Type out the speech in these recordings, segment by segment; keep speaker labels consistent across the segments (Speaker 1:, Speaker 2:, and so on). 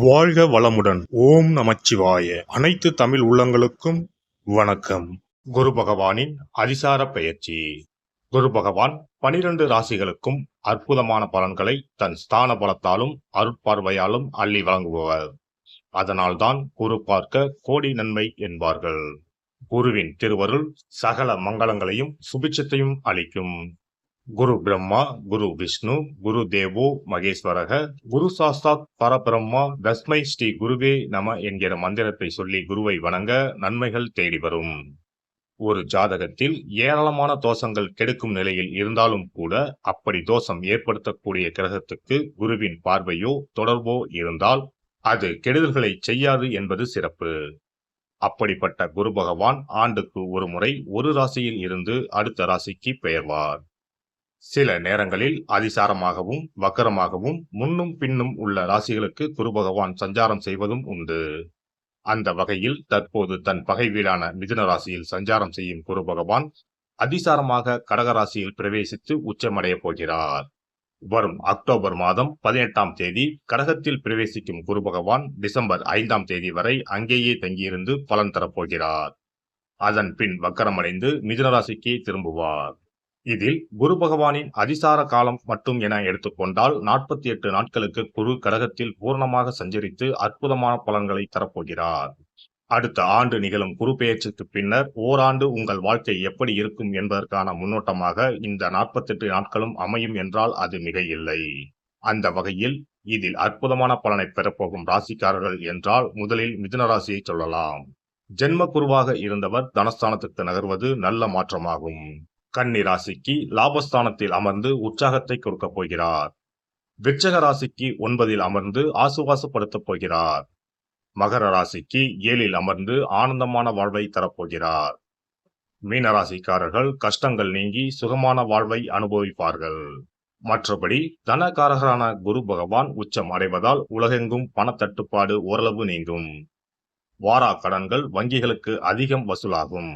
Speaker 1: வாழ்க வளமுடன். ஓம் நமச்சிவாய. அனைத்து தமிழ் உள்ளங்களுக்கும் வணக்கம். குரு பகவானின் அதிசார பெயர்ச்சி. குரு பகவான் 12 ராசிகளுக்கும் அற்புதமான பலன்களை தன் ஸ்தான பலத்தாலும் அருட்பார்வையாலும் அள்ளி வழங்குபவர். அதனால்தான் குரு பார்க்க கோடி நன்மை என்பார்கள். குருவின் திருவருள் சகல மங்களங்களையும் சுபிட்சத்தையும் அளிக்கும். குரு பிரம்மா, குரு விஷ்ணு, குரு தேவோ மகேஸ்வரக, குரு சாஸ்தாத் பரபிரம்மா, தஸ்மை ஸ்ரீ குருவே நம என்கிற மந்திரத்தை சொல்லி குருவை வணங்க நன்மைகள் தேடி வரும். ஒரு ஜாதகத்தில் ஏராளமான தோஷங்கள் கெடுக்கும் நிலையில் இருந்தாலும் கூட அப்படி தோஷம் ஏற்படுத்தக்கூடிய கிரகத்துக்கு குருவின் பார்வையோ தொடர்போ இருந்தால் அது கெடுதல்களை செய்யாது என்பது சிறப்பு. அப்படிப்பட்ட குரு பகவான் ஆண்டுக்கு ஒரு முறை ஒரு ராசியில் இருந்து அடுத்த ராசிக்கு பெயர்வார். சில நேரங்களில் அதிசாரமாகவும் வக்கரமாகவும் முன்னும் பின்னும் உள்ள ராசிகளுக்கு குரு பகவான் சஞ்சாரம் செய்வதும் உண்டு. அந்த வகையில் தற்போது தன் பகை வீடான மிதுன ராசியில் சஞ்சாரம் செய்யும் குரு பகவான் அதிசாரமாக கடகராசியில் பிரவேசித்து உச்சமடைய போகிறார். வரும் அக்டோபர் மாதம் 18ஆம் தேதி கடகத்தில் பிரவேசிக்கும் குரு பகவான் டிசம்பர் 5ஆம் தேதி வரை அங்கேயே தங்கியிருந்து பலன் தரப்போகிறார். அதன் பின் வக்கரமடைந்து மிதுன ராசிக்கு திரும்புவார். இதில் குரு பகவானின் அதிசார காலம் மட்டும் என எடுத்துக்கொண்டால் 48 நாட்களுக்கு குரு கடகத்தில் பூர்ணமாக சஞ்சரித்து அற்புதமான பலன்களை தரப்போகிறார். அடுத்த ஆண்டு நிகழும் குரு பெயர்ச்சிக்கு பின்னர் ஓராண்டு உங்கள் வாழ்க்கை எப்படி இருக்கும் என்பதற்கான முன்னோட்டமாக இந்த 48 நாட்களும் அமையும் என்றால் அது மிக இல்லை. அந்த வகையில் இதில் அற்புதமான பலனை பெறப்போகும் ராசிக்காரர்கள் என்றால் முதலில் மிதுன ராசியை சொல்லலாம். ஜென்ம குருவாக இருந்தவர் தனஸ்தானத்துக்கு நகர்வது நல்ல மாற்றமாகும். கன்னி ராசிக்கு லாபஸ்தானத்தில் அமர்ந்து உற்சாகத்தை கொடுக்க போகிறார். விருச்சிக ராசிக்கு 9இல் அமர்ந்து ஆசுவாசப்படுத்தப் போகிறார். மகர ராசிக்கு 7இல் அமர்ந்து ஆனந்தமான வாழ்வை தரப்போகிறார். மீன ராசிக்காரர்கள் கஷ்டங்கள் நீங்கி சுகமான வாழ்வை அனுபவிப்பார்கள். மற்றபடி தனகாரகரான குரு பகவான் உச்சம் அடைவதால் உலகெங்கும் பணத்தட்டுப்பாடு ஓரளவு நீங்கும். வாரா கடன்கள் வங்கிகளுக்கு அதிகம் வசூலாகும்.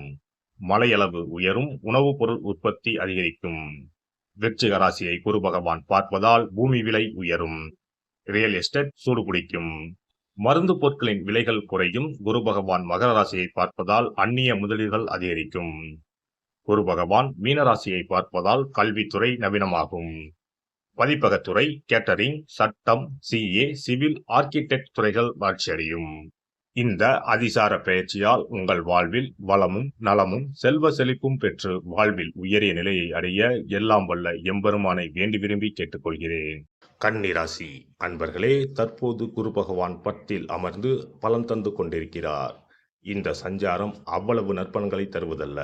Speaker 1: மழையளவு உயரும். உணவுப் பொருள் உற்பத்தி அதிகரிக்கும். விருச்சிக ராசியை குரு பகவான் பார்ப்பதால் பூமி விலை உயரும். ரியல் எஸ்டேட் சூடுபிடிக்கும். மருந்து பொருட்களின் விலைகள் குறையும். குரு பகவான் மகர ராசியை பார்ப்பதால் அந்நிய முதலீடுகள் அதிகரிக்கும். குரு பகவான் மீனராசியை பார்ப்பதால் கல்வித்துறை நவீனமாகும். பதிப்பகத்துறை, கேட்டரிங், சட்டம், சிஏ, சிவில், ஆர்கிடெக்ட் துறைகள் வளர்ச்சியடையும். இந்த அதிசார பெயர்ச்சியால் உங்கள் வாழ்வில் வளமும் நலமும் செல்வ செழிப்பும் பெற்று வாழ்வில் உயரிய நிலையை அடைய எல்லாம் வல்ல எம்பெருமானை வேண்டி விரும்பி கேட்டுக்கொள்கிறேன். கன்னி ராசி அன்பர்களே, தற்போது குரு பகவான் 10இல் அமர்ந்து பலன் தந்து கொண்டிருக்கிறார். இந்த சஞ்சாரம் அவ்வளவு நற்பலன்களை தருவதல்ல.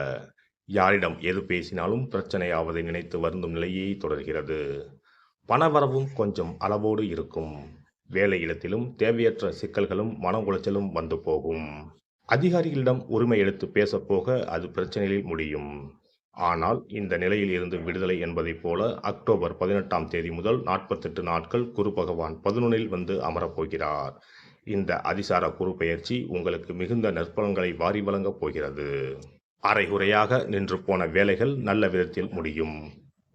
Speaker 1: யாரிடம் எது பேசினாலும் பிரச்சனையாவதை நினைத்து வருந்தும் நிலையை தொடர்கிறது. பணவரவும் கொஞ்சம் அளவோடு இருக்கும். வேலையிடத்திலும் தேவையற்ற சிக்கல்களும் மன உளைச்சலும் வந்து போகும். அதிகாரிகளிடம் உரிமை எடுத்து பேசப்போக அது பிரச்சனையில் முடியும். ஆனால் இந்த நிலையில் இருந்து விடுதலை என்பதைப் போல அக்டோபர் 18ஆம் தேதி முதல் 48 நாட்கள் குரு பகவான் 11இல் வந்து அமரப்போகிறார். இந்த அதிசார குரு பெயர்ச்சி உங்களுக்கு மிகுந்த நற்பலன்களை வாரி வழங்கப் போகிறது. அரைகுறையாக நின்று போன வேலைகள் நல்ல விதத்தில் முடியும்.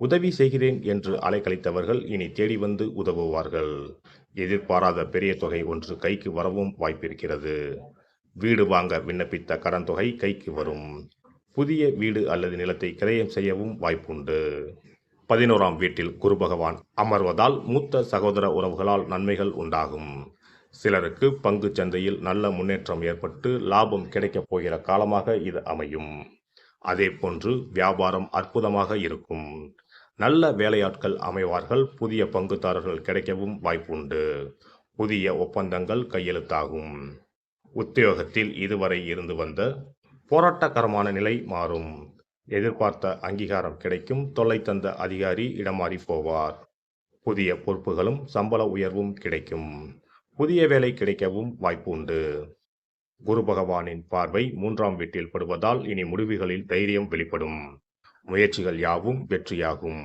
Speaker 1: உதவி செய்கிறேன் என்று அலைக்கழித்தவர்கள் இனி தேடி வந்து உதவுவார்கள். எதிர்பாராத பெரிய தொகை ஒன்று கைக்கு வரவும் வாய்ப்பிருக்கிறது. வீடு வாங்க விண்ணப்பித்த கடன் தொகை கைக்கு வரும். புதிய வீடு அல்லது நிலத்தை கிரயம் செய்யவும் வாய்ப்புண்டு. 11ஆம் வீட்டில் குரு பகவான் அமர்வதால் மூத்த சகோதர உறவுகளால் நன்மைகள் உண்டாகும். சிலருக்கு பங்கு சந்தையில் நல்ல முன்னேற்றம் ஏற்பட்டு லாபம் கிடைக்கப் போகிற காலமாக இது அமையும். அதே போன்று வியாபாரம் அற்புதமாக இருக்கும். நல்ல வேலையாட்கள் அமைவார்கள். புதிய பங்குதாரர்கள் கிடைக்கவும் வாய்ப்புண்டு. புதிய ஒப்பந்தங்கள் கையெழுத்தாகும். உத்தியோகத்தில் இதுவரை இருந்து வந்த போராட்டகரமான நிலை மாறும். எதிர்பார்த்த அங்கீகாரம் கிடைக்கும். தொல்லை தந்த அதிகாரி இடமாறி போவார். புதிய பொறுப்புகளும் சம்பள உயர்வும் கிடைக்கும். புதிய வேலை கிடைக்கவும் வாய்ப்பு உண்டு. குரு பகவானின் பார்வை 3ஆம் வீட்டில் படுவதால் இனி முடிவுகளில் தைரியம் வெளிப்படும். முயற்சிகள் யாவும் வெற்றியாகும்.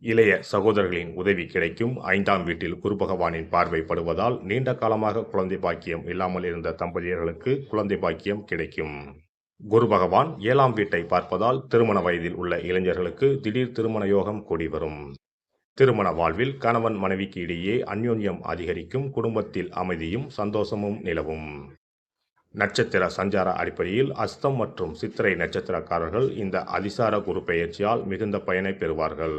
Speaker 1: இளைய சகோதரர்களின் உதவி கிடைக்கும். 5ஆம் வீட்டில் குரு பகவானின் பார்வை படுவதால் நீண்ட காலமாக குழந்தை பாக்கியம் இல்லாமல் இருந்த தம்பதியர்களுக்கு குழந்தை பாக்கியம் கிடைக்கும். குரு பகவான் 7ஆம் வீட்டை பார்ப்பதால் திருமண வயதில் உள்ள இளைஞர்களுக்கு திடீர் திருமண யோகம் கூடி வரும். திருமண வாழ்வில் கணவன் மனைவிக்கு இடையே அந்யோன்யம் அதிகரிக்கும், குடும்பத்தில் அமைதியும் சந்தோஷமும் நிலவும். நட்சத்திர சஞ்சார அடிப்படையில் அஸ்தம் மற்றும் சித்திரை நட்சத்திரக்காரர்கள் இந்த அதிசார குரு பெயர்ச்சியால் மிகுந்த பயனை பெறுவார்கள்.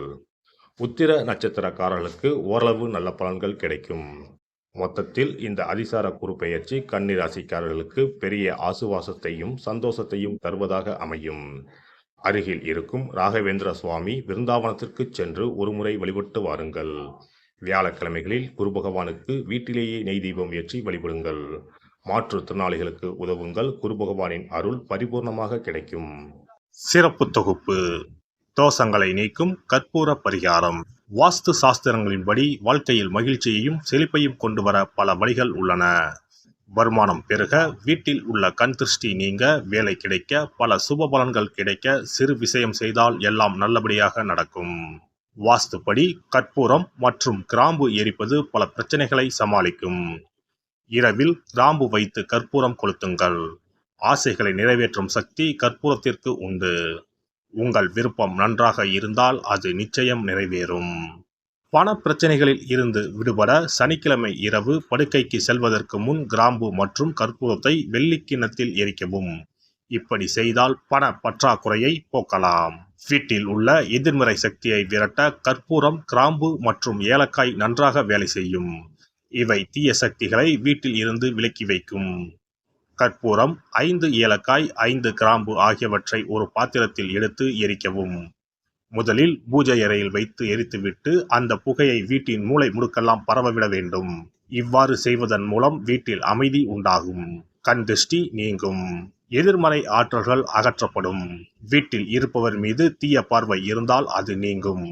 Speaker 1: உத்திர நட்சத்திரக்காரர்களுக்கு ஓரளவு நல்ல பலன்கள் கிடைக்கும். மொத்தத்தில் இந்த அதிசார குரு பெயர்ச்சி கன்னி ராசிக்காரர்களுக்கு பெரிய ஆசுவாசத்தையும் சந்தோஷத்தையும் தருவதாக அமையும். அருகில் இருக்கும் ராகவேந்திர சுவாமி விருந்தாவனத்திற்கு சென்று ஒருமுறை வழிபட்டு வாருங்கள். வியாழக்கிழமைகளில் குரு பகவானுக்கு வீட்டிலேயே நெய் தீபம் ஏற்றி வழிபடுங்கள். மாற்றுத்திறனாளிகளுக்கு உதவுங்கள். குரு பகவானின் அருள் பரிபூர்ணமாக கிடைக்கும். சிறப்பு தொகுப்பு: தோஷங்களை நீக்கும் கற்பூர பரிகாரம். வாஸ்து சாஸ்திரங்களின்படி வாழ்க்கையில் மகிழ்ச்சியையும் செழிப்பையும் கொண்டு வர பல வழிகள் உள்ளன. வருமானம் பெருக, வீட்டில் உள்ள கண் திருஷ்டி நீங்க, வேலை கிடைக்க, பல சுப பலன்கள் கிடைக்க, சிறு விஷயம் செய்தால் எல்லாம் நல்லபடியாக நடக்கும். வாஸ்துப்படி கற்பூரம் மற்றும் கிராம்பு எரிப்பது பல பிரச்சனைகளை சமாளிக்கும். இரவில் கிராம்பு வைத்து கற்பூரம் கொளுத்துங்கள். ஆசைகளை நிறைவேற்றும் சக்தி கற்பூரத்திற்கு உண்டு. உங்கள் விருப்பம் நன்றாக இருந்தால் அது நிச்சயம் நிறைவேறும். பண பிரச்சனைகளில் இருந்து விடுபட சனிக்கிழமை இரவு படுக்கைக்கு செல்வதற்கு முன் கிராம்பு மற்றும் கற்பூரத்தை வெள்ளிக்கிண்ணத்தில் எரிக்கவும். இப்படி செய்தால் பண பற்றாக்குறையை போக்கலாம். வீட்டில் உள்ள எதிர்மறை சக்தியை விரட்ட கற்பூரம், கிராம்பு மற்றும் ஏலக்காய் நன்றாக வேலை செய்யும். இவை தீய சக்திகளை வீட்டில் இருந்து விலக்கி வைக்கும். கற்பூரம், 5 ஏலக்காய், 5 கிராம்பு ஆகியவற்றை ஒரு பாத்திரத்தில் எடுத்து எரிக்கவும். முதலில் பூஜை அறையில் வைத்து எரித்துவிட்டு அந்த புகையை வீட்டின் மூலை முடுக்கெல்லாம் பரவவிட வேண்டும். இவ்வாறு செய்வதன் மூலம் வீட்டில் அமைதி உண்டாகும், கண் திருஷ்டி நீங்கும், எதிர்மறை ஆற்றல்கள் அகற்றப்படும். வீட்டில் இருப்பவர் மீது தீய பார்வை இருந்தால் அது நீங்கும்.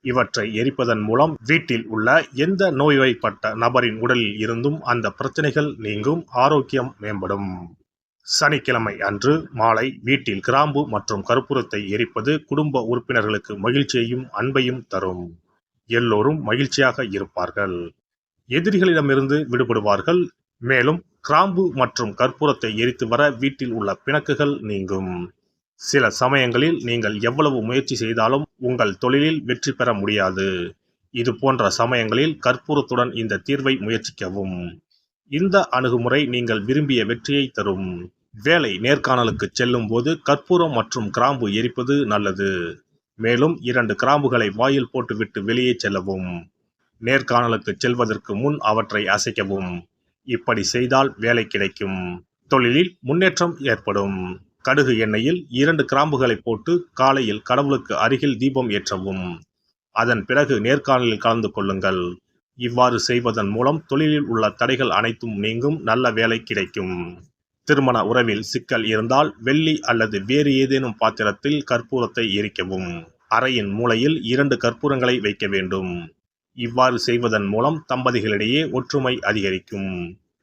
Speaker 1: இவற்றை எரிப்பதன் மூலம் வீட்டில் உள்ள எந்த நோய்வாய்ப்பட்ட நபரின் உடலில் இருந்தும் அந்த பிரச்சனைகள் நீங்கும், ஆரோக்கியம் மேம்படும். சனிக்கிழமை அன்று மாலை வீட்டில் கிராம்பு மற்றும் கற்பூரத்தை எரிப்பது குடும்ப உறுப்பினர்களுக்கு மகிழ்ச்சியையும் அன்பையும் தரும். எல்லோரும் மகிழ்ச்சியாக இருப்பார்கள், எதிரிகளிடமிருந்து விடுபடுவார்கள். மேலும் கிராம்பு மற்றும் கற்பூரத்தை எரித்து வர வீட்டில் உள்ள பிணக்குகள் நீங்கும். சில சமயங்களில் நீங்கள் எவ்வளவு முயற்சி செய்தாலும் உங்கள் தொழிலில் வெற்றி பெற முடியாது. இது போன்ற சமயங்களில் கற்பூரத்துடன் இந்த தீர்வை முயற்சிக்கவும். இந்த அணுகுமுறை நீங்கள் விரும்பிய வெற்றியை தரும். வேலை நேர்காணலுக்கு செல்லும் போது கற்பூரம் மற்றும் கிராம்பு எரிப்பது நல்லது. மேலும் 2 கிராம்புகளை வாயில் போட்டுவிட்டு வெளியே செல்லவும். நேர்காணலுக்கு செல்வதற்கு முன் அவற்றை அசைக்கவும். இப்படி செய்தால் வேலை கிடைக்கும், தொழிலில் முன்னேற்றம் ஏற்படும். கடுகு எண்ணெயில் 2 கிராம்புகளை போட்டு காலையில் கடவுளுக்கு அருகில் தீபம் ஏற்றவும். அதன் பிறகு நேர்காணலில் கலந்து கொள்ளுங்கள். இவ்வாறு செய்வதன் மூலம் தொழிலில் உள்ள தடைகள் அனைத்தும் நீங்கும், நல்ல வேலை கிடைக்கும். திருமண உறவில் சிக்கல் இருந்தால் வெள்ளி அல்லது வேறு ஏதேனும் பாத்திரத்தில் கற்பூரத்தை எரிக்கவும். அறையின் மூலையில் 2 கற்பூரங்களை வைக்க வேண்டும். இவ்வாறு செய்வதன் மூலம் தம்பதிகளிடையே ஒற்றுமை அதிகரிக்கும்.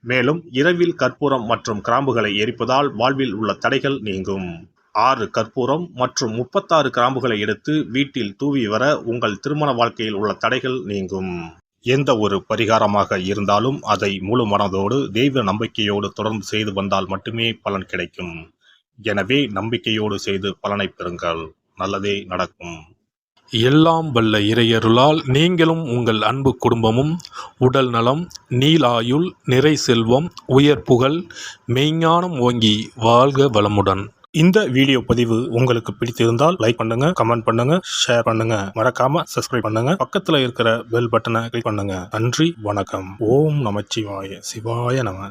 Speaker 1: மேலும் இரவில் கற்பூரம் மற்றும் கிராம்புகளை எரிப்பதால் வாழ்வில் உள்ள தடைகள் நீங்கும். 6 கற்பூரம் மற்றும் 36 கிராம்புகளை எடுத்து வீட்டில் தூவி வர உங்கள் திருமண வாழ்க்கையில் உள்ள தடைகள் நீங்கும். எந்த ஒரு பரிகாரமாக இருந்தாலும் அதை முழு மனதோடு தெய்வ நம்பிக்கையோடு தொடர்ந்து செய்து வந்தால் மட்டுமே பலன் கிடைக்கும். எனவே நம்பிக்கையோடு செய்து பலனை பெறுங்கள், நல்லதே நடக்கும்.
Speaker 2: எல்லாம் வல்ல இறையருளால் நீங்களும் உங்கள் அன்பு குடும்பமும் உடல் நலம், நீலாயுள், நிறை செல்வம், உயர் புகழ், மெய்ஞானம் ஓங்கி வாழ்க வளமுடன். இந்த வீடியோ பதிவு உங்களுக்கு பிடித்திருந்தால் லைக் பண்ணுங்க, கமெண்ட் பண்ணுங்க, ஷேர் பண்ணுங்க, மறக்காம சப்ஸ்கிரைப் பண்ணுங்க, பக்கத்துல இருக்கிற பெல் பட்டனை கிளிக் பண்ணுங்க. நன்றி, வணக்கம். ஓம் நமச்சிவாய. சிவாய நம.